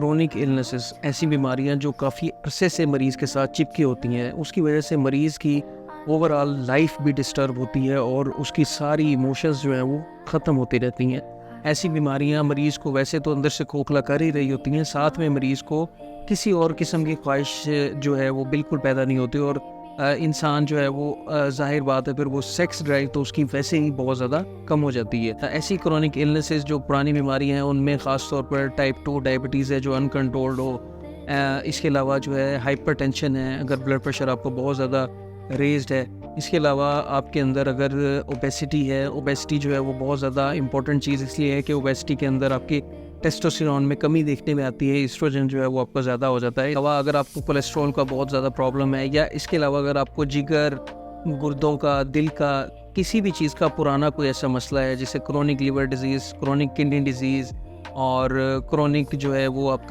Chronic illnesses ऐसी बीमारियां जो काफ़ी अरसे से मरीज़ के साथ चिपकी होती हैं, उसकी वजह से मरीज़ की ओवरऑल लाइफ भी डिस्टर्ब होती है और उसकी सारी इमोशंस जो हैं वो ख़त्म होती रहती हैं। ऐसी बीमारियां मरीज़ को वैसे तो अंदर से खोखला कर ही रही होती हैं, साथ में मरीज़ को किसी और किस्म की ख्वाहिश जो है वो बिल्कुल पैदा नहीं होती और इंसान जो है वो ज़ाहिर बात है फिर वो सेक्स ड्राइव तो उसकी वैसे ही बहुत ज़्यादा कम हो जाती है। ऐसी क्रोनिक इलनेसेस जो पुरानी बीमारियां हैं उनमें ख़ास तौर पर टाइप 2 डायबिटीज़ है जो अनकंट्रोल्ड हो। इसके अलावा जो है हाइपरटेंशन है, अगर ब्लड प्रेशर आपको बहुत ज़्यादा रेज़्ड है। इसके अलावा आपके अंदर अगर ओबेसिटी है, ओबेसिटी जो है वो बहुत ज़्यादा इंपॉर्टेंट चीज़ इसलिए है कि ओबेसिटी के अंदर आपकी टेस्टोस्टेरोन में कमी देखने में आती है, एस्ट्रोजन जो है वो आपका ज़्यादा हो जाता है। अलावा अगर आपको कोलेस्ट्रॉल का बहुत ज़्यादा प्रॉब्लम है या इसके अलावा अगर आपको जिगर, गुर्दों का, दिल का, किसी भी चीज़ का पुराना कोई ऐसा मसला है जैसे chronic liver disease, chronic kidney disease और क्रोनिक जो है वो आपका